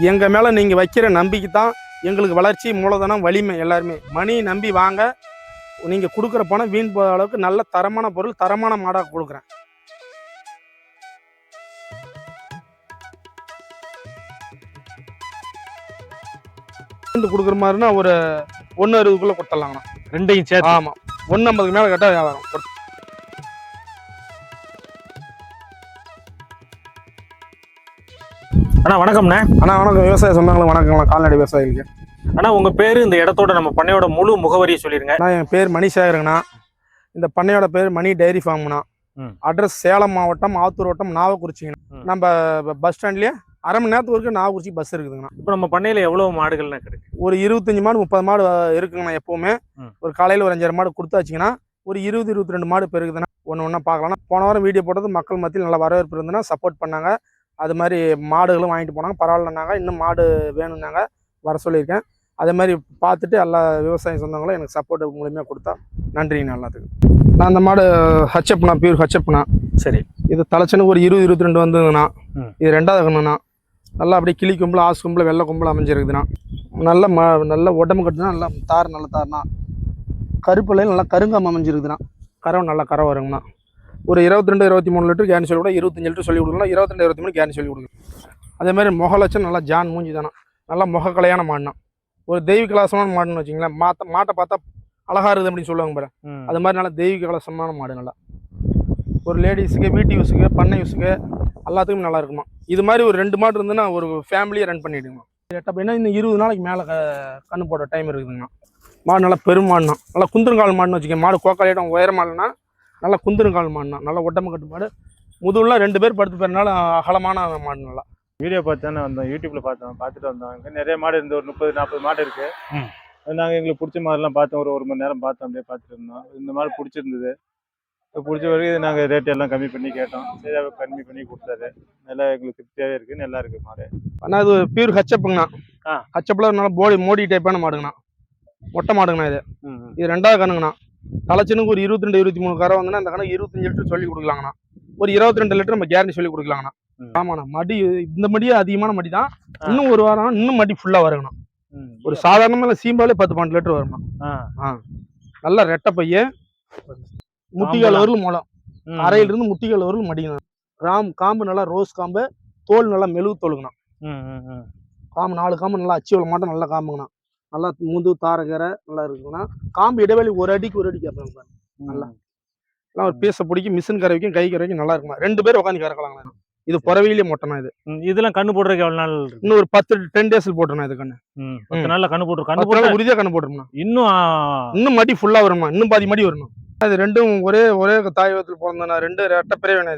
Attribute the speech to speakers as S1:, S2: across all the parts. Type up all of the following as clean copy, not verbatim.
S1: எங்கள் மேலே நீங்கள் வைக்கிற நம்பிக்கை தான் எங்களுக்கு வளர்ச்சி, மூலதனம், வலிமை எல்லாருமே. மணி நம்பி வாங்க. நீங்கள் கொடுக்குற பணம் வீண் போகிற அளவுக்கு நல்ல தரமான பொருள், தரமான மாடாக கொடுக்குறேன். கொடுக்குற மாதிரினா ஒரு 1.60க்குள்ளே கொடுத்துடலாங்கண்ணா.
S2: ரெண்டையும் சேர்த்து?
S1: ஆமாம், 1.50க்கு மேலே கேட்டால் வியாபாரம்.
S2: அண்ணா வணக்கம்ண்ணே.
S1: அண்ணா வணக்கம். விவசாய சொந்தங்களுக்கு வணக்கம்ண்ணா. கால்நடை விவசாயிகளுக்கு.
S2: அண்ணா உங்கள் பேர், இந்த இடத்தோட நம்ம பண்ணையோட முழு முகவரியை சொல்லிடுங்க.
S1: அண்ணா என் பேர் மணிசேகரங்கண்ணா. இந்த பண்ணையோட பேர் மணி டைரி ஃபார்ம்ண்ணா. அட்ரஸ் சேலம் மாவட்டம், ஆத்தூர் வட்டம், நாவக்குறிச்சிங்கண்ணா. நம்ம பஸ் ஸ்டாண்ட்லேயே அரை மணி நேரத்துக்கு வரைக்கும் நாவக்குறிச்சி பஸ் இருக்குதுங்கண்ணா.
S2: இப்போ நம்ம பண்ணையில் எவ்வளோ மாடுகள்னா கிடைக்கும்?
S1: ஒரு 25 மாடு 30 மாடு இருக்குங்கண்ணா. எப்போவுமே ஒரு காலையில் ஒரு 5 மாடு கொடுத்தாச்சிங்கன்னா ஒரு 20-22 மாடு பெருகுதுண்ணா. ஒன்று பார்க்கலாம். போன வாரம் வீடியோ போட்டது மக்கள் மத்தியில் நல்ல வரவேற்பு இருந்துன்னா சப்போர்ட் பண்ணாங்க. அது மாதிரி மாடுகளும் வாங்கிட்டு போனாங்க. பரவாயில்லன்னாங்க. இன்னும் மாடு வேணும்னாங்க, வர சொல்லியிருக்கேன். அதே மாதிரி பார்த்துட்டு எல்லா விவசாய சொந்தங்களும் எனக்கு சப்போர்ட் மூலியமாக கொடுத்தா நன்றிங்கண்ணா எல்லாத்துக்கும். நான் அந்த மாடு ஹச்சப்ண்ணா, பியூர் ஹச்சப்ண்ணா.
S2: சரி.
S1: இது தலைச்சனுக்கு ஒரு 20-22 வந்துங்கண்ணா. இது 2வது கண்ணுண்ணா. நல்லா அப்படியே கிளி கும்பல், ஆசு கும்பல், வெள்ளை கும்பல் அமைஞ்சிருக்குதுண்ணா. நல்ல உடம்பு கட்டுனா நல்லா தார், நல்ல தார்ண்ணா. கருப்பிள்ளையில் நல்லா கருங்காம அமைஞ்சிருக்குதுண்ணா. கறவை நல்லா கறவை வருங்கண்ணா. ஒரு 22-23 லிட்டர் கேன் சொல்லி கூட 25 லிட்டர் சொல்லி கொடுக்கலாம். 22-23 கேன் சொல்லி கொடுக்கலாம். அதேமாதிரி முகலட்சம் நல்லா ஜான் மூஞ்சி தானே. நல்லா முகக்கலையான மாடுனா. ஒரு தெய்வ கலாசமான மாடுன்னு வச்சிங்களேன். மாட்டை பார்த்தா அழகா இருக்குது அப்படின்னு சொல்லுவாங்க பாரு. அது மாதிரி நல்லா தெய்வ கலாசமான மாடு. நல்லா ஒரு லேடிஸுக்கு, வீட்டு யூஸுக்கு, பண்ணை யூஸுக்கு எல்லாத்துக்கும் நல்லா இருக்குமா. இது மாதிரி ஒரு 2 மாடு இருந்துன்னா ஒரு ஃபேமிலியை ரன் பண்ணிவிடுங்க. அப்படின்னா இன்னும் 20 நாளைக்கு மேலே கண்ணு போட டைம் இருக்குதுங்கண்ணா. மாடு நல்லா பெருமாடுனா. நல்லா குந்திருங்கால் மாடுன்னு வச்சுக்கோங்க. மாடு கோக்காலியிடம் உயரமாடனா நல்லா குந்திருங்கால் மாடுனா. நல்லா உடம்பு கட்டு மாடு. முதுகுலாம் 2 பேர் படுத்து போயிருந்தாலும் அகலமான மாடு. நல்லா
S3: வீடியோ பார்த்தானே வந்தோம், யூடியூப்ல பார்த்துட்டு வந்தோம். இங்கே நிறைய மாடு இருந்து ஒரு 30-40 மாடு இருக்கு. நாங்கள் எங்களுக்கு பிடிச்ச மாதிரிலாம் பார்த்தோம். ஒரு மணி நேரம் பார்த்தோம், அப்படியே பார்த்துட்டு இருந்தோம். இந்த மாதிரி பிடிச்சிருந்தது. பிடிச்ச வரைக்கும் நாங்கள் ரேட் எல்லாம் கம்மி பண்ணி கேட்டோம். சரி, கம்மி பண்ணி கொடுத்தாரு. நல்லா எங்களுக்கு திருப்தியாகவே இருக்குது. நல்லா இருக்குது மாடு.
S1: ஆனால் அது பியூர் ஹச்சப்புங்கண்ணா. ஹச்சப்பில் நல்லா மோடி டைப்பான மாடுங்கண்ணா. மொட்டை மாடுங்கண்ணா. இது 2வது கண்ணுங்கண்ணா. தலைச்சனுக்கு ஒரு 22-23 கரை வந்தோன்னா அந்த கணக்கு 25 லிட்டர் சொல்லி கொடுக்கலாங்கண்ணா. ஒரு 22 லிட்டர் நம்ம கேரண்டி சொல்லி கொடுக்கலாங்கண்ணா. ஆமாண்ணா. மடி இந்த மடியே அதிகமான மடி தான். இன்னும் ஒரு வாரம் இன்னும் மடி ஃபுல்லா வருங்கண்ணா. ஒரு சாதாரணமான சீம்பாலே 10-12 லிட்டர் வருங்கண்ணா. நல்லா ரெட்டை பைய, முட்டிகால் வரலும் மூலம், அரையிலிருந்து முட்டிகால் வரலும் மடிங்கண்ணா. காம்பு நல்லா ரோஸ் காம்பு, தோல் நல்லா மெழுகு தோலுங்கண்ணா. காம்பு 4 காம்பு நல்லா அச்சு உள்ள மாட்டோம். நல்லா காம்புங்கண்ணா. நல்லா முந்து தாரகரை நல்லா இருக்குங்கண்ணா. காம்பு இடைவெளி 1 அடிக்கு 1 அடிக்கு அப்போ நல்லா ஒரு பீசை பிடிக்கும். மிஷின் கரை வைக்கும், கை கரை வைக்கும். நல்லா இருக்குமா. 2 பேர் உட்காந்து கறக்கலாங்கண்ணா. இது புறவையிலே மொட்டனா. இது
S2: இதெல்லாம் கண்ணு போடுறதுக்கு எவ்வளவு நாள்?
S1: இன்னும் ஒரு 10 டேஸில் போட்டுருண்ணா. இது கண்ணு
S2: 10 நாள்ல கண்ணு போட்டு
S1: உறுதியாக கண்ணு போட்டுருமா.
S2: இன்னும்
S1: மடி ஃபுல்லா வருமா. இன்னும் பாதி மடி வரணும். இது 2ம் ஒரே தாயகத்தில் பிறந்தனா. 2 ரெட்டை பிறவினா.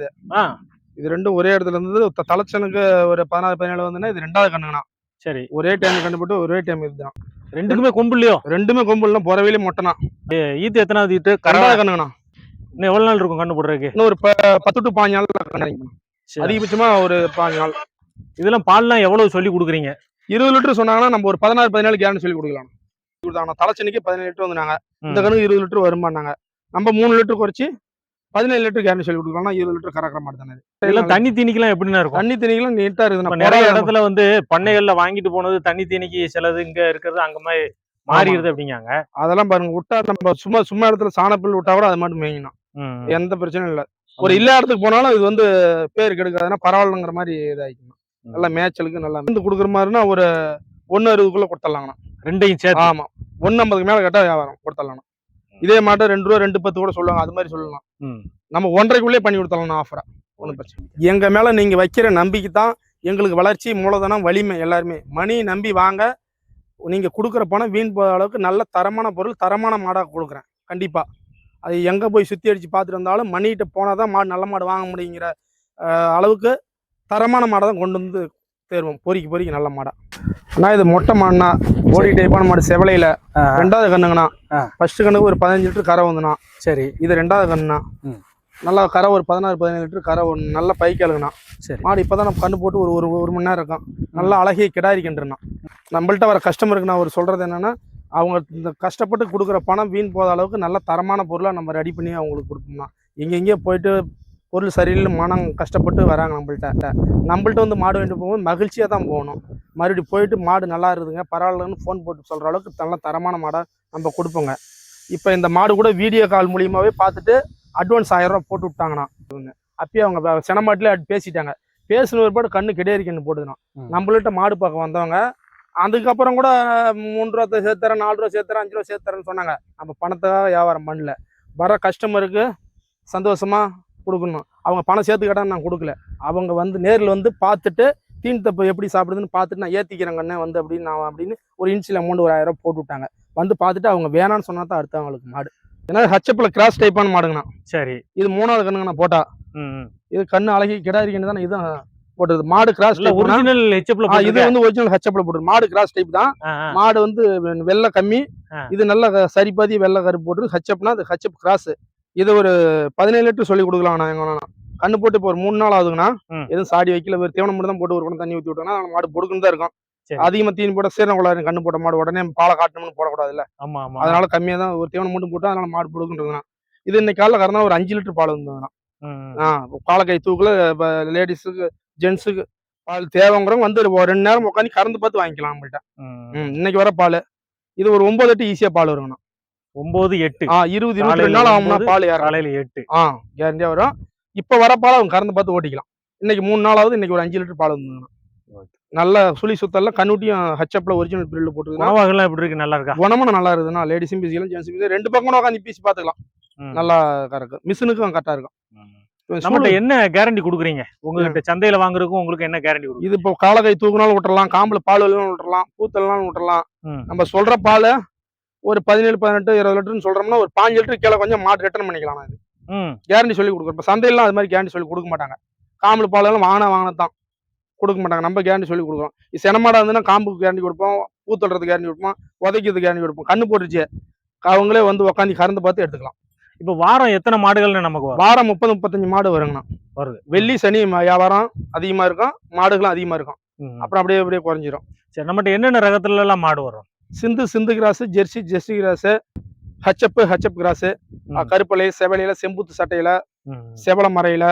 S1: இது 2ம் ஒரே இடத்துல இருந்தது. தலைச்சனுக்கு ஒரு 16-17 வந்துன்னா இது 2வது கண்ணுங்கண்ணா.
S2: சரி.
S1: ஒரே டைம் கண்டு போட்டு ஒரே டைம் இதுதான்.
S2: 2க்குமே கொம்புலையோ?
S1: 2மே கொம்புலாம் புறவையிலே மொட்டனா.
S2: ஈத்து எத்தனாவது ஈத்து?
S1: 2வது கண்ணுங்கண்ணா.
S2: இன்னும் எவ்வளவு நாள் இருக்கும் கண்ணு போடுறதுக்கு?
S1: இன்னும் ஒரு 10 to 15 நாள். அதிகபட்சமா ஒரு 15 நாள்.
S2: இதெல்லாம் பால்லாம் எவ்வளவு சொல்லி கொடுக்குறீங்க?
S1: 20 லிட்டர் சொன்னாங்கன்னா நம்ம ஒரு 16-17 கேரண்டி சொல்லி கொடுக்கலாம். தலைச்சனிக்கு 17 லிட்டர் வந்துனாங்க. இந்த கணக்கு 20 லிட்டர் வருமானாங்க. நம்ம 3 லிட்டர் குறைச்சி 17 லிட்டர் கேரண்டி சொல்லி கொடுக்கலாம். 20 லிட்டர் கறக்கிற மாதிரி தானே.
S2: இதெல்லாம் தண்ணி தீனிக்கெல்லாம் எப்படின்னா இருக்கும்?
S1: தண்ணி தீனிக்கெல்லாம் நீட்டா இருக்குதுண்ணா.
S2: நிறைய இடத்துல வந்து பண்ணைகள்ல வாங்கிட்டு போனது தண்ணி தீனிக்கு சிலது இங்க இருக்கிறது அங்க மாதிரி மாறிடுது அப்படிங்காங்க.
S1: அதெல்லாம் பாருங்க. விட்டா நம்ம சும்மா இடத்துல சாணப்புல் விட்டா கூட அது மட்டும் மேய்க்கணும். எந்த பிரச்சனையும் இல்லை. ஒரு இல்லா இடத்துக்கு போனாலும் இது வந்து பேர் கெடுக்காதுன்னா பரவாயில்லைங்கிற மாதிரி இதாகிக்கணும். நல்லா மேய்ச்சலுக்கு நல்லா கொடுக்குற மாதிரினா ஒரு 1.60க்குள்ள கொடுத்துடலாங்கண்ணா.
S2: ரெண்டையும் சேர்த்து?
S1: ஆமா. 1.50க்கு மேலே கேட்டால் வியாபாரம் கொடுத்துடலாம்ண்ணா. இதே மாட்டை 2 ரூபா 2.10 கூட சொல்லுவாங்க. அது மாதிரி சொல்லலாம். நம்ம 1.5க்குள்ளே பண்ணி கொடுத்துடலாம் ஆஃபரா. ஒன்றும் பிரச்சனை. எங்க மேல நீங்க வைக்கிற நம்பிக்கை தான் எங்களுக்கு வளர்ச்சி, மூலதனம், வலிமை எல்லாருமே. மணி நம்பி வாங்க. நீங்க கொடுக்குற பணம் வீண் போகிற அளவுக்கு நல்ல தரமான பொருள், தரமான மாடாக கொடுக்குறேன். கண்டிப்பா. அது எங்கே போய் சுற்றி அடித்து பார்த்துட்டு இருந்தாலும் மணிகிட்ட போனால் தான் மாடு நல்ல மாடு வாங்க முடியுங்கிற அளவுக்கு தரமான மாடை தான் கொண்டு வந்து தேர்வோம். பொறிக்கு நல்ல மாடா. ஆனால் இது மொட்டை மாடுனா. ஓடி டைப்பான மாடு. செவலையில் 2வது கண்ணுங்கண்ணா. ஃபர்ஸ்ட் கண்ணுக்கு ஒரு 15 லிட்டர் கரை வந்துண்ணா.
S2: சரி.
S1: இது 2வது கண்ணுண்ணா. நல்லா கரை ஒரு 16-17 லிட்டர் கரை ஒன்று. நல்ல பைக்கலுங்கண்ணா.
S2: சரி. மாடு
S1: இப்போ தான் நம்ம கண்ணு போட்டு ஒரு மணி நேரம் இருக்கும். நல்லா அழகிய கிடாரி கன்றுண்ணா. நம்மள்ட்ட வர கஸ்டமருக்கு நான் சொல்கிறது என்னென்னா, அவங்க இந்த கஷ்டப்பட்டு கொடுக்குற பணம் வீண் போகாத அளவுக்கு நல்ல தரமான பொருளாக நம்ம ரெடி பண்ணி அவங்களுக்கு கொடுப்போம்னா. எங்கெங்கேயோ போயிட்டு பொருள் சரியில்லை மனம் கஷ்டப்பட்டு வராங்க நம்மள்ட்ட வந்து மாடு வாங்கிட்டு போகும்போது மகிழ்ச்சியாக தான் போகணும். மறுபடியும் போயிட்டு மாடு நல்லா இருக்குதுங்க பரவாயில்லன்னு ஃபோன் போட்டு சொல்கிற அளவுக்கு நல்ல தரமான மாடாக நம்ம கொடுப்போங்க. இப்போ இந்த மாடு கூட வீடியோ கால் மூலியமாகவே பார்த்துட்டு அட்வான்ஸ் 1000 ரூபா போட்டு விட்டாங்கண்ணா. அப்பயே அவங்க செனமாட்டிலே பேசிட்டாங்க. பேசின ஒருபாடு கண்ணு கிடையாதுன்னு போட்டுதுண்ணா. நம்மள்ட்ட மாடு பார்க்க வந்தவங்க அதுக்கப்புறம் கூட 3 ரூபா சேர்த்துறேன் 4 ரூபா சேர்த்துறேன் 5 ரூபா சேர்த்துறேன்னு சொன்னாங்க. நம்ம பணத்துக்காக வியாபாரம் பண்ணல. வர கஸ்டமருக்கு சந்தோஷமா கொடுக்கணும். அவங்க பணம் சேர்த்து கேட்டால் நான் கொடுக்கல. அவங்க வந்து நேரில் வந்து பார்த்துட்டு தீன் தப்பு எப்படி சாப்பிடுதுன்னு பார்த்துட்டு நான் ஏற்றிக்கிறேங்கண்ணே வந்து அப்படின்னு ஒரு இன்சியல் அமௌண்ட் ஒரு 1000 ரூபா போட்டு விட்டாங்க. வந்து பார்த்துட்டு அவங்க வேணான்னு சொன்னா தான் அடுத்து அவங்களுக்கு மாடு. ஏன்னா ஹச்சப்பில் கிராஸ் டைப்பான மாடுங்கண்ணா.
S2: சரி,
S1: இது 3வது கண்ணுங்கண்ணா போட்டா. இது கண்ணு அழகி கிடாரிக்கன்னு தானே இதுதான் போட்டது. மாடு கிராஸ்
S2: ஒரிஜினல் ஹெச்எப்ல
S1: இது வந்து ஒரிஜினல் ஹச்சப்பில் போட்டுது. மாடு கிராஸ் டைப் தான். மாடு வந்து வெள்ளை கம்மி, இது நல்ல சரிபாதி வெள்ளை கருப்பு போட்டு. ஹச்சப்னா அது ஹச்சப் கிராஸ். இது ஒரு 17 லிட்டர் சொல்லி கொடுக்கலாங்கண்ணா. எங்க கண்ணு போட்டு இப்போ ஒரு 3 நாள் ஆகுதுங்கண்ணா. எதுவும் சாடி வைக்கல, ஒரு தேவனம் மட்டும் தான் போட்டு ஒரு குடம் தண்ணி ஊற்றி விட்டோம்னா மாடு பொடுக்குன்னு தான் இருக்கும். அதிகமாக தீனி போட சீரணம் கண்ணு போட்ட மாடு உடனே பாலை காட்டணும்னு போடக்கூடாது இல்லை. அதனால கம்மியாக தான் ஒரு தேவனம் மட்டும் போட்டா அதனால மாடு பொடுக்குன்றதுண்ணா. இது இன்னைக்கு காலைல கறந்தா ஒரு 5 லிட்டர் பால் வந்ததுண்ணா. காலக்கை தூக்குல லேடிஸுக்கு ஜென்ஸுக்கு பால் தேவைங்கிறவங்க வந்து 2 நேரம் உட்காந்து கறந்து பார்த்து வாங்கிக்கலாம் நம்மள்ட்ட. இன்னைக்கு வர பால் இது ஒரு 9 8 ஈஸியா பால் வருங்கண்ணா.
S2: 9 8
S1: 20 22 நாள் ஆகும்னா பால்
S2: காலையில 8
S1: கேரண்டியா வரும். இப்ப வர பால் அவங்க கறந்து பார்த்து ஓட்டிக்கலாம். இன்னைக்கு 3 நாள் ஆகுது. இன்னைக்கு ஒரு 5 லிட்டர் பால் வந்துங்கண்ணா. நல்ல சுழி சுத்தெல்லாம் கண்ணுட்டியும் ஹச்சப்ல ஒரிஜினல் பிரில் போட்டுருக்குன்னா
S2: எப்படி இருக்கு, நல்லா இருக்கா?
S1: குணமும் நல்லா இருக்குதுண்ணா. லேடிஸும் பீசிக்கலாம் ஜென்ஸும் பீசி 2 பக்கம் உட்காந்து பீசி பார்த்துக்கலாம். நல்லா இருக்கு. மிஷினுக்கும் கரெக்டா இருக்கும்.
S2: நம்மகிட்ட என்ன கேரண்டி கொடுக்குறீங்க? உங்ககிட்ட சந்தையில வாங்குறதுக்கும் உங்களுக்கு என்ன கேரண்டி கொடுக்குறீங்க?
S1: இது இப்போ காலக்கை தூக்குனாலும் விட்டுறலாம், காம்புல பால் விட்டுறலாம், பூத்தலாம் விட்டுறலாம். நம்ம சொல்ற பால் ஒரு 17 18 20 லிட்டர்னு சொல்றோம்னா ஒரு 5 லிட்டர் கீழே கொஞ்சம் மாடு ரிட்டர்ன் பண்ணிக்கலாம். இது கேரண்டி சொல்லி கொடுக்குறோம். இப்போ சந்தையெல்லாம் அது மாதிரி கேரண்டி சொல்லி கொடுக்க மாட்டாங்க. காம்புல பால் எல்லாம் வாங்கினதான் கொடுக்க மாட்டாங்க. நம்ம கேரண்டி சொல்லி கொடுக்குறோம். இது செனமாடா இருந்துன்னா காம்புக்கு கேரண்டி கொடுப்போம், பூத்தல்றதுக்கு கேரண்டி கொடுப்போம், உதைக்கிறதுக்கு கேரண்டி கொடுப்போம். கண்ணு போட்டுச்சு அவங்களே வந்து உட்காந்து கறந்து பார்த்து எடுத்துக்கலாம்.
S2: இப்போ வாரம் எத்தனை மாடுகள் நமக்கு வரும்?
S1: வாரம் 30 35 மாடு வருங்கண்ணா. வருது. வெள்ளி சனி வியாபாரம் அதிகமா இருக்கும், மாடுகளும் அதிகமா இருக்கும். அப்புறம் அப்படியே அப்படியே குறைஞ்சிரும்.
S2: சரி, நம்மகிட்ட என்னென்ன ரகத்துல எல்லாம் மாடு வரும்?
S1: சிந்து கிராஸ், ஜெர்சி கிராஸ், ஹச்சப் கிராஸ், கருப்பலை செவலையில, செம்புத்து சட்டையில, செவல மறையில,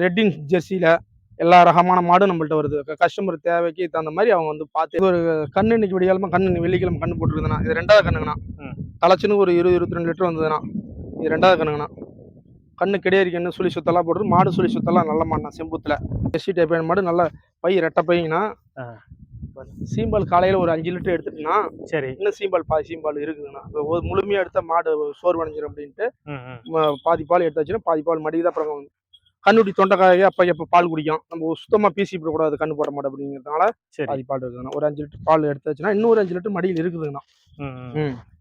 S1: ரெட்டின் ஜெர்சியில எல்லா ரகமான மாடும் நம்மள்ட்ட வருது. கஸ்டமர் தேவைக்கு தகுந்த மாதிரி அவங்க வந்து பார்த்து. ஒரு கண்ணு இன்னைக்கு விடியாலமா கண்ணு வெள்ளிக்கிழமை கண்ணு போட்டுருக்குதுண்ணா. இது 2வது கண்ணுங்கண்ணா. தலைச்சுன்னு ஒரு 20 22 லிட்டர் வந்ததுண்ணா. இது 2வது கண்ணுங்கண்ணா. கண்ணு கிடையாது கண்ணு சுழி சுத்தலாம் போட்டு மாடு சுழி சுத்தலாம் நல்ல மாடுண்ணா. செம்புத்துல ஜெர்சி டைப் மாடு நல்ல பை ரெட்டை பையனா. சீம்பால் காலையில ஒரு 5 லிட்டர் எடுத்துட்டுனா சரி, இன்னும் சீம்பால் இருக்குதுண்ணா. முழுமையா எடுத்த மாடு சோறு வணைஞ்சிடும் அப்படின்ட்டு பாதி பால் எடுத்தாச்சுன்னா பாதி பால் மடிதான். அப்புறம் கண்ணுட்டி தொண்டைக்காய அப்ப பால் குடிக்கும். நம்ம சுத்தமா பீசி போடக்கூடாது கண்ணு போட மாட்டோம் அப்படிங்கிறதுனால பாதி பால் இருக்குதுண்ணா. ஒரு 5 லிட்டர் பால் எடுத்தாச்சுன்னா இன்னும் ஒரு 5 லிட்டர் மடியில் இருக்குதுங்கண்ணா.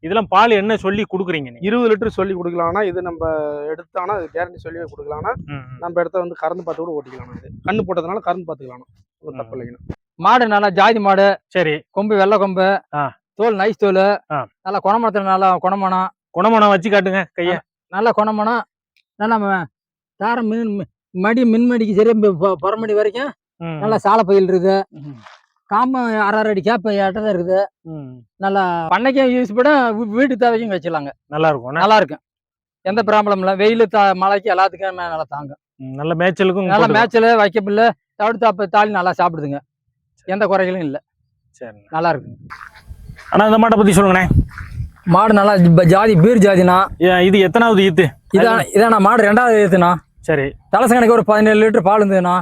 S2: இதெல்லாம் பால் என்ன சொல்லி கொடுக்குறீங்க?
S1: 20 லிட்டர் சொல்லி கொடுக்கலாம்னா இது நம்ம எடுத்தானா அது கேரண்டி சொல்லி கொடுக்கலாம்னா நம்ம இடத்த வந்து கறந்து பார்த்து கூட ஓட்டிக்கலாம். இது கண்ணு போட்டதுனால கறந்து பார்த்துக்கலாம், ஒன்றும் தப்பு இல்லைங்கண்ணா.
S4: மாடு நல்லா ஜாதி மாடு.
S2: சரி,
S4: கொம்பு வெள்ளை கொம்பு, தோல் நைஸ் தோல், நல்லா குணமணத்துல நல்லா குணமணம்
S2: வச்சு காட்டுங்க கைய.
S4: நல்லா குணமணம், நல்லா தாரம் மின்மடிக்கு சரி புறமடி வரைக்கும் நல்லா சாலை பயில் இருக்குது. காம்பு 6 அடி கேப்ப ஏட்டதான் இருக்குது. நல்லா பண்ணைக்கும் யூஸ் பண்ண வீட்டு தேவைக்கும் வச்சிடலாங்க.
S2: நல்லா இருக்கும்.
S4: எந்த ப்ராப்ளம் இல்லை. வெயில் மழைக்கு எல்லாத்துக்கும் நல்லா தாங்கும்.
S2: நல்ல மேய்ச்சலுக்கும்
S4: நல்ல மேய்ச்சல் வைக்கப்பில்ல தவிர்த்து தாலி நல்லா சாப்பிடுதுங்க. எந்த குறைகளும் இல்லை.
S2: சரி,
S4: நல்லா இருக்கு.
S2: ஆனா இந்த மாட்டை பத்தி சொல்லுங்கண்ணே.
S4: மாடு நல்லா ஜாதி பீர் ஜாதினா.
S2: இது எத்தனாவது ஈத்து?
S4: இதானா மாடு 2வது ஈத்துனா.
S2: சரி,
S4: தலச கணக்கு ஒரு 17 லிட்டர் பால் இருந்ததுண்ணா.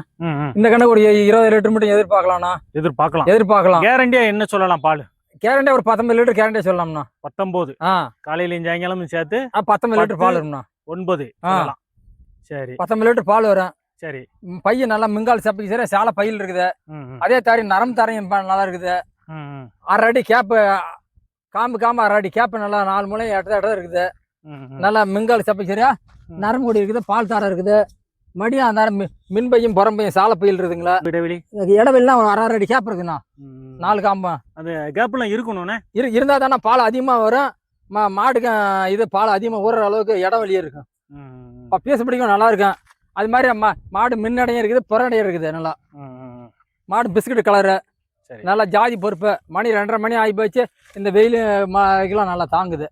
S4: இந்த கணக்கு ஒரு 20 லிட்டர் மட்டும் எதிர்பார்க்கலாம்.
S2: கேரண்டியா என்ன சொல்லலாம்? பால்
S4: கேரண்டியா ஒரு 19 லிட்டர் கேரண்டியா சொல்லலாம்ண்ணா.
S2: 19 காலையில சாயங்காலம் சேர்த்து
S4: 19 லிட்டர் பால் வரும்ண்ணா.
S2: 9. சரி,
S4: 19 லிட்டர் பால் வரும்.
S2: சரி,
S4: பையன் நல்லா மிங்கால் சப்பிக்கு சரி சாலை பையில் இருக்குது. அதே தாரி நரம் தாரையும் நல்லா இருக்குது. 6 அடி கேப்பு காம்பு 6 அடி கேப்பு நல்லா 4 மூலையும் எட்ட இருக்குது. நல்லா மிங்கால் சப்பிக்கு சரியா நரம் கூடி இருக்குது. பால் தாரம் இருக்குது. மடியும் அந்த மின்பையும் புறம்பையும் சாலை பையில் இருக்குதுங்களா. இடவெல்லாம் ஒரு 6 அடி கேப் இருக்குண்ணா. 4 காம்பு
S2: அந்த கேப்லாம் இருக்கணும்ண்ணே.
S4: இருந்தா தானே பால் அதிகமாக வரும். மாடுக்கு இது பால் அதிகமாக ஊறுற அளவுக்கு இடம் வெளியே இருக்கும். பீச பிடிக்கும் நல்லா இருக்கும். அது மாதிரி மாடு மின்னடையும் இருக்குது, புறடையும் இருக்குது. நல்லா மாடு பிஸ்கட் கலரு, நல்லா ஜாதி பொறுப்பு. மணி 2:30 மணி ஆகி போச்சு. இந்த வெயில் இதெல்லாம் நல்லா தாங்குது.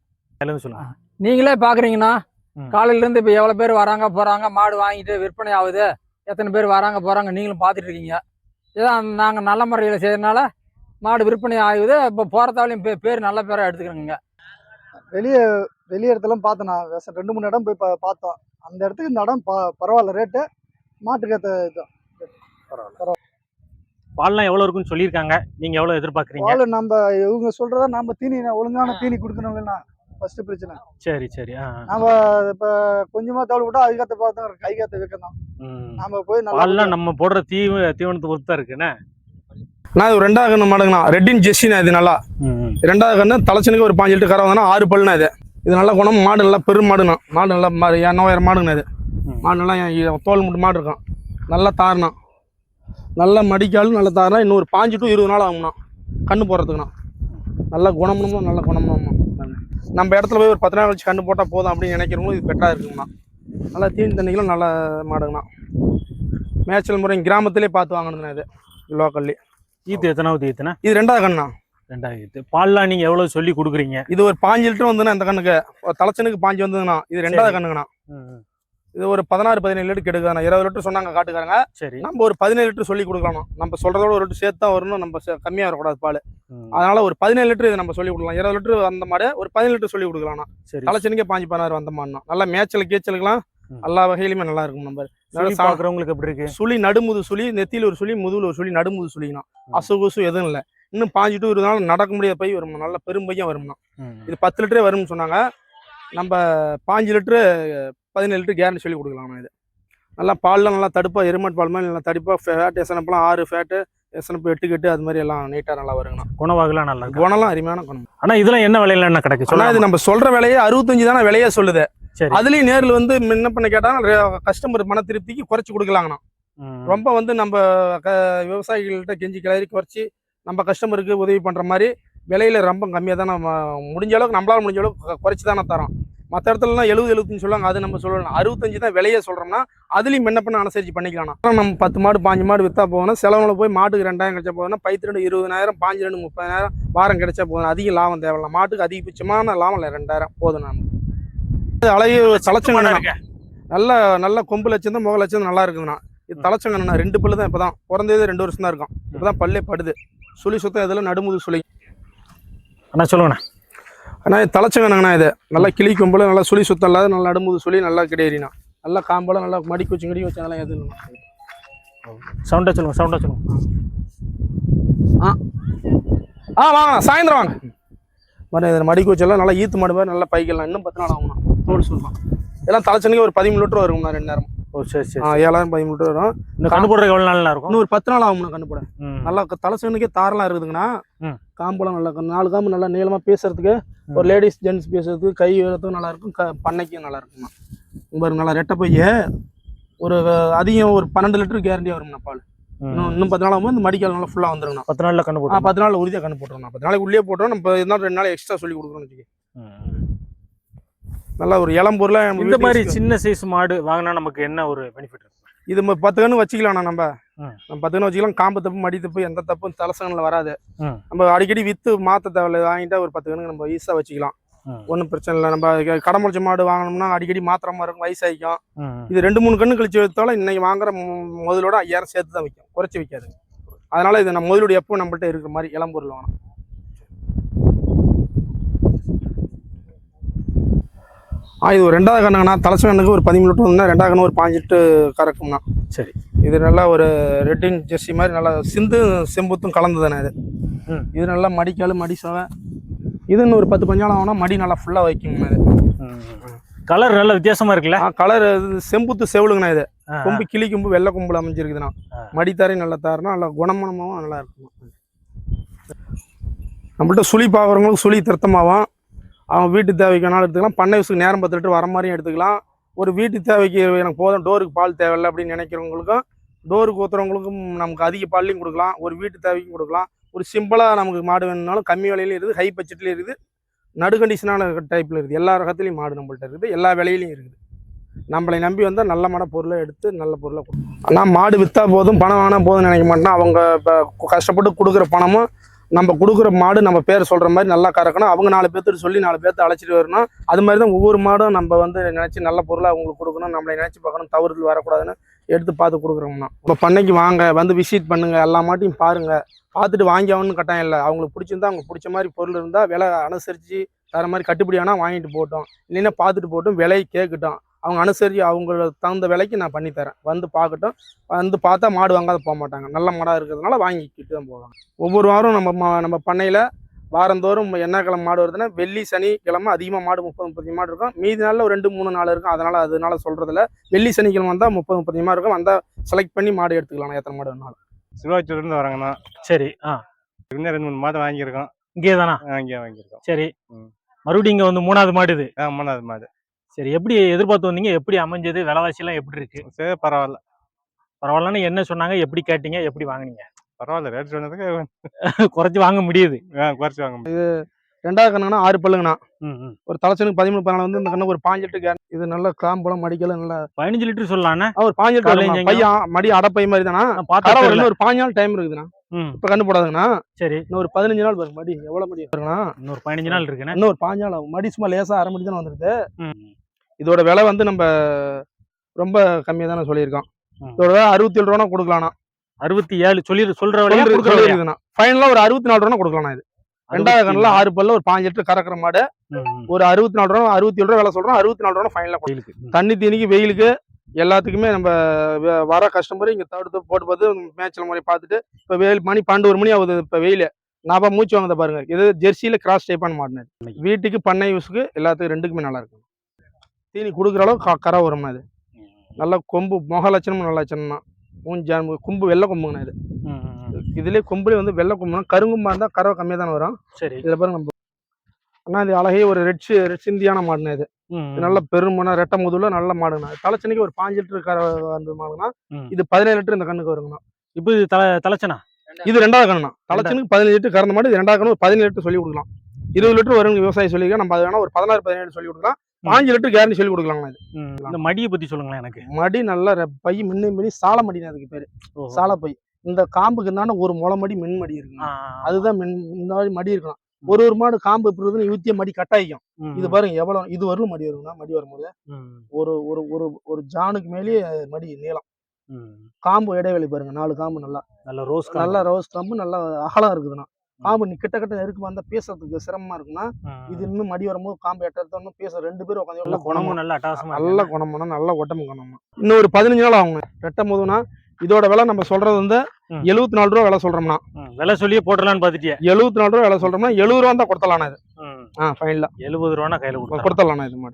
S2: சொல்லுங்க.
S4: நீங்களே பாக்குறீங்கன்னா காலையிலேருந்து இப்போ எவ்வளோ பேர் வராங்க போகிறாங்க, மாடு வாங்கிட்டு விற்பனை ஆகுது, எத்தனை பேர் வராங்க போகிறாங்க நீங்களும் பார்த்துட்டு இருக்கீங்க. இதான் நாங்கள் நல்ல முறையில் செய்யறதுனால மாடு விற்பனை ஆகுது. இப்போ போகிறதாலையும் பேர் நல்ல பேராக எடுத்துக்கிறோங்க.
S5: வெளியே இடத்துலாம் பார்த்தோண்ணா, 2-3 இடம் போய் பார்த்தோம். அந்த இடத்துக்கு இந்த இடம் பரவாயில்ல, ரேட்டு மாட்டுக்கு ஏற்ற இதுதான்.
S2: பால்லாம் எவ்வளவு இருக்குன்னு சொல்லியிருக்காங்க, நீங்க எவ்வளவு எதிர்பார்க்கறீங்க?
S5: பால் நம்ம இவங்க சொல்றதா நம்ம தீனி ஒழுங்கான தீனி கொடுக்கணும் இல்லைன்னா ஃபர்ஸ்ட் பிரச்சனை.
S2: சரி சரி.
S5: நம்ம இப்ப கொஞ்சமா தவிர விட்டா அதுக்காத்த பார்த்தோம், கை காத்த வைக்கணும். நம்ம போய்
S2: பால்லாம் நம்ம போடுற தீவனத்தை பொறுத்து தான் இருக்குண்ணே.
S1: நான் இது 2வது கண்ணு மாடுங்கண்ணா, ரெட்டின் ஜெர்சிண்ணா. இது நல்லா 2வது கண்ணு, தலைச்சனுக்கு ஒரு 5 லிட்டர் கரை வந்தா 6 பல்லுண்ணா. இது நல்ல குணம் மாடு, நல்லா பெரும் மாடுண்ணா. மாடு நல்லா 9000 மாடுங்கண்ணா. இது மாடு நல்லா தோல் முட்டு மாடு இருக்கும், நல்லா தாருண்ணா, நல்ல மடிக்காலும் நல்ல தாருனா. இன்னும் ஒரு 5 to 20 நாள் ஆகும்ண்ணா கண்ணு போடுறதுக்குண்ணா. நல்ல குணமும் நல்ல குணமும். நம்ம இடத்துல போய் ஒரு 10 நாள் வச்சு கண்ணு போட்டால் போதும் அப்படின்னு நினைக்கிறவங்களும் இது பெட்டராக இருக்குங்கண்ணா. நல்லா தீனி தண்ணிகளும் நல்ல மாடுங்கண்ணா. மேய்ச்சல் முறை கிராமத்திலே பார்த்து வாங்கணுங்கண்ணா. இது லோக்கல்லே.
S2: ஈத்து எத்தனாவது ஈத்துண்ணா?
S1: இது 2வது கண்ணா.
S2: 2வது ஈத்து. பால்லாம் நீங்க எவ்வளவு சொல்லி கொடுக்குறீங்க?
S1: இது ஒரு 5 லிட்டர் வந்துண்ணா. இந்த கண்ணுக்கு தலைச்சனுக்கு 5 வந்ததுண்ணா. இது 2வது கண்ணுங்கண்ணா. இது ஒரு 16-17 லிட்டர் கெடுக்குதுண்ணா. 20 லிட்டர் சொன்னாங்க காட்டுக்காரங்க.
S2: சரி.
S1: நம்ம ஒரு 17 லிட்டர் சொல்லி கொடுக்கலாம். நம்ம சொல்றதோட ஒரு லிட்டர் சேர்த்து தான் வரணும், நம்ம கம்மியாக வரக்கூடாது பால். அதனால ஒரு 17 லிட்டர் இது நம்ம சொல்லி கொடுக்கலாம். 20 லிட்டர் அந்த மாதிரி ஒரு 17 லிட்டர் சொல்லி கொடுக்கலாம்ண்ணா. தலைச்சனுக்கே 5-16 வந்த மாடுண்ணா. நல்லா மேய்ச்சல் கீச்சலுக்குலாம் எல்லா வகையிலுமே நல்லா இருக்கும். நம்ம
S2: பாக்குறவங்களுக்கு எப்படி இருக்கு?
S1: சுழி நடுமுது சுழி, நெத்தியில் ஒரு சுழி, முதுகுல ஒரு சுழி, நடுமுது சுழிங்கண்ணா. அசுகுசு எதுவும் இல்லை. இன்னும் 5 to 20 நாள் நடக்க முடியாத பை வரும், நல்ல பெரும் பையன் வரும்ண்ணா. இது 10 லிட்டரே வரும்னு சொன்னாங்க. நம்ம 5 லிட்டரு 17 லிட்டர் கேரண்டி சொல்லி கொடுக்கலாம்ண்ணா. இது நல்லா பால்லாம் நல்லா தடுப்பா, எருமாட்டு பால் மாதிரி நல்லா தடுப்பா. ஃபேட் எசனப்பெல்லாம் 6 ஃபேட்டு, எசனப்பு 8 கட்டு, அது மாதிரி எல்லாம் நீட்டாக நல்லா வருங்கண்ணா.
S2: குணவாகலாம் நல்லா இருக்கு.
S1: குணம்லாம் அருமையான குணம்.
S2: ஆனால் இதெல்லாம் என்ன விலையில என்ன கிடைக்கும்?
S1: ஆனால் இது நம்ம சொல்ற விலையே 65 தானே விலையே சொல்லுது. அதுலேயும் நேரில் வந்து என்ன பண்ண கேட்டால் கஸ்டமர் மன திருப்திக்கு குறைச்சி கொடுக்கலாங்கண்ணா. ரொம்ப வந்து நம்ம விவசாயிகள்கிட்ட கெஞ்சி கிளறி குறைச்சி நம்ம கஸ்டமருக்கு உதவி பண்ணுற மாதிரி விலையில ரொம்ப கம்மியாக தான் நம்ம முடிஞ்ச அளவுக்கு நம்மளால முடிஞ்ச அளவுக்கு குறைச்சி தானே தரோம். மற்ற இடத்துலலாம் 70-75 சொல்லுவாங்க, அது நம்ம சொல்லலாம். 65 தான் விலையே சொல்கிறோம்னா அதுலேயும் என்ன பண்ண அனுசரிச்சு பண்ணிக்கலாம். நம்ம 10 மாடு 5 மாடு விற்றா போகணும். செலவில் போய் மாட்டுக்கு 2000 கிடைச்சா போதும்னா, 2 20,000, 5 30,000 வாரம் கிடைச்சா போதும். அதிக லாபம் தேவையில்ல. மாட்டுக்கு அதிகபட்சமான லாபம் இல்லை, 2000 போதும். நான் அழகு தலைச்சங்கண்ணா. நல்ல கொம்பு லட்சம் முக லட்சம் நல்லா இருக்குதுண்ணா. இது தலைச்சங்கண்ணா. 2 பல்லு தான். இப்போ தான் பிறந்தது 2 வருஷம் தான் இருக்கும். இப்போ தான் பல்லே படுது. சுழி சுத்தம் இதில் நடுமுது சுழி.
S2: அண்ணா சொல்லுங்கண்ணா.
S1: ஆனால் இது தலைச்சங்கண்ணா. இது நல்லா கிளி கொம்புல நல்லா சுழி சுத்தம் இல்லாத நல்லா நடுமுது சுழி நல்லா கிடையாதுண்ணா. நல்லா காம்போல நல்லா மடிக்கு வச்சு அதெல்லாம் எது இல்லைண்ணா.
S2: சவுண்டா சொல்லுங்க.
S1: வாங்கண்ணா, சாயந்தரம் வாங்க. மாதிரி இதில் மடிக்கு வச்செல்லாம் நல்லா ஈத்து மாடு மாதிரி நல்லா பைக்கலாம். இன்னும் 10 நாள் ஆகும்ண்ணா. தோல் சொல்லலாம். இதெல்லாம் தலைச்சனுக்கு ஒரு 13 லிட்டர் வரும்ண்ணா 2 நேரம்.
S2: ஓ சரி சரி.
S1: 7,000-13 லிட்டர் வரும்.
S2: இந்த கண்ணு போடுறதுக்கு எவ்வளோ நாள் இருக்கும்?
S1: இன்னும் ஒரு 10 நாள் ஆகும்ண்ணா கண்ணு போட. நல்லா தலைச்சனுக்கே தாரெல்லாம் இருக்குதுங்கண்ணா. காம்பெல்லாம் நல்லா 4 காம்பு நல்லா நீளமாக பேசுறதுக்கு, ஒரு லேடிஸ் ஜென்ட்ஸ் பேசுறதுக்கு, கை உயரத்துக்கும் நல்லா இருக்கும், பண்ணைக்கும் நல்லா இருக்குண்ணா. உங்களுக்கு நல்லா ரெட்டை பைய ஒரு அதிகம் ஒரு 12 லிட்டர் கேரண்டியாக வரும்ண்ணா பால். இன்னும் 10 நாள் ஆகும்போது இந்த மடிக்கால் நல்லா ஃபுல்லாக வந்துருங்கண்ணா.
S2: 10 நாளில் கண்ணு போட்டோம்.
S1: 10 நாள் உறுதியாக கண்ணு போட்டுருவோம். 10 நாளைக்கு உள்ளே போட்டோம். நம்ம இருந்தாலும் 2 நாள் எக்ஸ்ட்ரா சொல்லி கொடுக்குறோம்னு வச்சுக்கோங்க. நல்லா ஒரு இளம்பூர்ல
S2: இந்த மாதிரி சின்ன சைஸ் மாடு வாங்கினா நமக்கு என்ன ஒரு பெனிஃபிட் இருக்கும்?
S1: இது 10 கன்று வச்சுக்கலாம்ண்ணா. நம்ம 10 கன்று வச்சுக்கலாம். காம்பு தப்பு மடி தப்பு எந்த தப்பும் தலைசங்கனில் வராது. நம்ம அடிக்கடி விற்று மாற்ற தேவையில்லை. வாங்கிட்டா ஒரு 10 கன்று நம்ம ஈஸியாக வச்சுக்கலாம். ஒன்றும் பிரச்சனை இல்லை. நம்ம கடமுடிச்ச மாடு வாங்கினோம்னா அடிக்கடி மாத்திர மாதிரி இருக்கும், வயசாகிக்கும். இது 2-3 கன்று கழிச்சு வைத்தாலும் இன்னைக்கு வாங்குற முதலோட 5000 சேர்த்து தான் விற்கும், குறைச்சி விற்காது. அதனால இது நம்ம முதலோட எப்போ நம்மள்கிட்ட இருக்கிற மாதிரி இளம்பூரில் வாங்கணும். இது ஒரு 2வது கண்ணுங்கண்ணா. தலைச்ச கண்ணுக்கு ஒரு 13 லிட்டர் வந்தா, 2வது கண்ணு ஒரு 5 லிட்டர் கறக்கும்ண்ணா.
S2: சரி.
S1: இது நல்லா ஒரு ரெட்டின் ஜெர்சி மாதிரி நல்லா சிந்து செம்புத்தும் கலந்து தானே. இது நல்லா மடிக்காலும் மடி சவை. இது இன்னும் ஒரு 10 பஞ்சாலம் ஆகுனா மடி நல்லா ஃபுல்லாக வைக்குங்கண்ணா. இது
S2: கலர் நல்ல வித்தியாசமா இருக்குல்ல?
S1: கலர் செம்புத்து செவலுங்கண்ணா. இது கொம்பு கிளி கொம்பு வெள்ளை கொம்புல அமைஞ்சிருக்குதுண்ணா. மடித்தாரையும் நல்லா தாருனா நல்லா குணமனமாகவும் நல்லா இருக்கும். நம்மள்ட்ட சுழி பார்க்குறவங்களுக்கு சுழி திருத்தமாகும். அவங்க வீட்டு தேவைக்கு வேணாலும் எடுத்துக்கலாம். பண்ணை யூஸுக்கு நேரம் 10 லிட்டர் வர மாதிரியும் எடுத்துக்கலாம். ஒரு வீட்டு தேவைக்கு எனக்கு போதும், டோருக்கு பால் தேவையில்லை அப்படின்னு நினைக்கிறவங்களுக்கும், டோருக்கு ஊற்றுறவங்களுக்கும் நமக்கு அதிக பால்லையும் கொடுக்கலாம். ஒரு வீட்டு தேவைக்கும் கொடுக்கலாம். ஒரு சிம்பிளாக நமக்கு மாடு வேணும்னாலும் கம்மி விலையிலையும் இருக்குது, ஹை பட்ஜெட்லேயும் இருக்குது, நடு கண்டிஷனான டைப்பில் இருக்குது. எல்லா ரகத்துலையும் மாடு நம்மள்ட்ட இருக்குது, எல்லா விலையிலையும் இருக்குது. நம்மளை நம்பி வந்தால் நல்ல மாட பொருளை எடுத்து நல்ல பொருளை கொடுக்கும். ஆனால் மாடு விற்றா போதும், பணம் வாங்கினா போதும்னு நினைக்க மாட்டேன்னா அவங்க இப்போ கஷ்டப்பட்டு கொடுக்குற பணமும் நம்ம கொடுக்குற மாடு நம்ம பேர் சொல்ற மாதிரி நல்லா கறக்கணும். அவங்க 4 பேர்த்துட்டு சொல்லி 4 பேர்த்த அழைச்சிட்டு வரணும். அது மாதிரி தான் ஒவ்வொரு மாடும் நம்ம வந்து நினைச்சு நல்ல பொருளை அவங்களுக்கு கொடுக்கணும். நம்மளை நினைச்சு பார்க்கணும், தவறுதல் வரக்கூடாதுன்னு எடுத்து பார்த்து கொடுக்குறோம்னா. இப்போ பண்ணைக்கு வாங்க, வந்து விசிட் பண்ணுங்க, எல்லா மாட்டையும் பாருங்க, பார்த்துட்டு வாங்கி ஆகணும்னு கட்டாயம் இல்லை. அவங்களுக்கு பிடிச்சிருந்தா அவங்களுக்கு பிடிச்ச மாதிரி பொருள் இருந்தால் விலை அனுசரித்து தர மாதிரி கட்டுப்படி ஆனால் வாங்கிட்டு போட்டோம், இல்லைன்னா பார்த்துட்டு போட்டும், விலை கேட்கட்டும், அவங்க அனுசரித்து அவங்களுக்கு தகுந்த விலைக்கு நான் பண்ணித்தரேன். வந்து பார்க்கட்டும், வந்து பார்த்தா மாடு வாங்காத போக மாட்டாங்க. நல்ல மாடாக இருக்கிறதுனால வாங்கிக்கிட்டு தான் போவாங்க. ஒவ்வொரு வாரம் நம்ம பண்ணையில் வாரந்தோறும் என்ன கிழமை மாடு வருதுன்னா வெள்ளி சனிக்கிழமை அதிகமாக மாடு 30-35 மாடு இருக்கும். மீதி நாளில் ஒரு 2-3 நாள் இருக்கும். அதனால சொல்கிறதில்ல. வெள்ளி சனிக்கிழமை வந்தால் 30-35 மாடு இருக்கும். வந்தால் செலக்ட் பண்ணி மாடு எடுத்துக்கலாம், எத்தனை மாடு வேணாலும்.
S3: சிவாச்சூர்லேருந்து வராங்கண்ணா.
S2: சரி.
S3: இன்னும் 2-3 மாடு வாங்கியிருக்கோம்.
S2: இங்கே தானா?
S3: இங்கே வாங்கியிருக்கோம்.
S2: சரி. மறுபடியும் இங்கே வந்து 3வது மாடு இது?
S3: 3வது மாடு.
S2: சரி, எப்படி எதிர்பார்த்து வந்தீங்க? எப்படி அமைஞ்சது? விலைவாசிலாம் எப்படி இருக்கு?
S3: சரி, பரவாயில்ல.
S2: பரவாயில்லன்னு என்ன சொன்னாங்க? எப்படி கேட்டீங்க? எப்படி வாங்குனீங்க?
S3: பரவாயில்ல, ரேட் சொன்னதுக்கு
S2: குறைச்சி வாங்க முடியுது.
S3: குறைச்சி வாங்க முடியுது.
S1: 2வது கண்ணுனா 6 பல்லுங்கண்ணா.
S2: ஒரு
S1: தலைச்சனுக்கு 13-14 வந்து இந்த கண்ணு ஒரு 5 லிட்டர் கேன். இது நல்ல காம்பளம் மடிக்கல, நல்லா
S2: 15 லிட்டர் சொல்லலாண்ணே.
S1: ஒரு 5 லிட்டர் பையன் மடி அடப்பை மாதிரி தானா. ஒரு 5 நாள் டைம் இருக்குதுண்ணா. இப்ப கண்ணு போடாதுங்கண்ணா.
S2: சரி,
S1: இன்னும் ஒரு 15 நாள் பாருங்க. மடி எவ்வளவு மடி இருக்குண்ணா?
S2: இன்னொரு 15 நாள் இருக்குண்ணே.
S1: இன்னும் ஒரு 5 நாள் ஆகும். மடி சும்மா லேசா அரை மடி தானே வந்துருக்கு. இதோட விலை வந்து நம்ம ரொம்ப கம்மியா தானே சொல்லியிருக்கோம். இதோட விலை 67 ரூபா கொடுக்கலாம்ண்ணா.
S2: 67 சொல்ற விலையா கொடுக்குறதுண்ணா.
S1: ஃபைனலா ஒரு 64 ரூபா கொடுக்கலாம். இது 2வது கண்ணுல 6 பல்ல ஒரு 5 லிட்டர் கறக்குற மாடு. ஒரு 64 ரூபா 67 ரூபா விலை சொல்றோம். 64 ரூபா ஃபைனலா கொடுக்கலாம். தண்ணி தீனிக்கு வெயிலுக்கு எல்லாத்துக்குமே நம்ம வர கஸ்டமர் இங்க தவிர்த்து போட்டு பார்த்து மேட்ச்ல மாதிரி பார்த்துட்டு இப்ப வெயில் மணி 12-1 மணி ஆகுது. இப்ப வெயில் நான் மூச்சு வாங்கத பாருங்க. இது ஜெர்சியில கிராஸ் டைப்பான மாடுனது. வீட்டுக்கு பண்ணை யூஸுக்கு எல்லாத்துக்கும் ரெண்டுக்குமே நல்லா இருக்கும். தீனி கொடுக்குற அளவு கரை வரும்னா. இது நல்லா கொம்பு முக லட்சணமும் நல்ல லட்சணம் தான். கொம்பு வெள்ளை கொம்புங்கண்ணா. இது இதுலயே கொம்புலேயே வந்து வெள்ளை கொம்புனா கருங்கும்பா இருந்தா கறவை கம்மியா தானே வரும். சரி, இதுல பாருங்க நம்ம அண்ணா இது அழகே ஒரு ரெட் சிந்தியான மாடுனா. இது நல்ல பெருமனா ரெட்டை முதுல நல்ல மாடுங்கண்ணா. தலைச்சனைக்கு ஒரு 5 லிட்டர் கரை வந்து மாடுனா. இது 17 லிட்டர் இந்த கண்ணுக்கு வருங்கண்ணா.
S2: இப்போ இது தலைச்சனா?
S1: இது 2வது கண்ணுண்ணா. தலைச்சனுக்கு 15 லிட்டர் கறந்த மாடு. இது 2வது கண்ணு 17 லிட்டர் சொல்லி கொடுக்கலாம். 20 லிட்டர் வரும் விவசாயி சொல்லியிருக்கேன். நம்ம அது வேணா ஒரு 16-17 சொல்லி கொடுக்கலாம். 5 லிட்டர் கேரண்டி சொல்லி கொடுக்கலாங்களா. இது
S2: இந்த மடியை பத்தி சொல்லுங்களேன் எனக்கு.
S1: மடி நல்ல பை மின்னி சாலை மடினா. அதுக்கு பேரு சாலை பை. இந்த காம்புக்கு இருந்தானே ஒரு முளை மடி மின் மடி இருக்கு. அதுதான் இந்த மாதிரி மடி இருக்கலாம். ஒரு மாடு காம்பு எப்படி இருக்குன்னு யூத்திய மடி கட்டாயிக்கும். இது பாருங்க எவ்வளவு இது வரலும் மடி வரும்னா. மடி வரும்போது ஒரு ஒரு ஒரு ஒரு ஜானுக்கு மேலேயே மடி நீளம். காம்பு இடைவெளி பாருங்க. 4 காம்பு நல்ல ரோஸ் காம்பு நல்லா அகலம் இருக்குதுண்ணா. காம்பு நீ கிட்ட நெருக்கு வந்தா பேசுறதுக்கு சிரமமா இருக்குன்னா. இது இன்னும் மடி வரும்போது காம்பு எட்டணும் பேச 2 பேரும் உட்காந்து குணமும் நல்ல அட்டாசமா நல்ல குணமும் நல்ல ஒட்டமும் குணமும். இன்னும் ஒரு 15 நாள் ஆகுங்க ரெட்டை போதுன்னா. இதோட விலை நம்ம சொல்றது வந்து 74 ரூபா விலை சொல்றோம்னா.
S2: விலை சொல்லியே போட்டலான்னு பாத்துட்டியா?
S1: 74 ரூபா விலை சொல்றோம்னா 70 ரூபா தான் கொடுத்தலாம்ண்ணா. இது ஃபைனலா
S2: 70 ரூபா கையில
S1: கொடுத்தலாம்ண்ணா. இது மாதிரி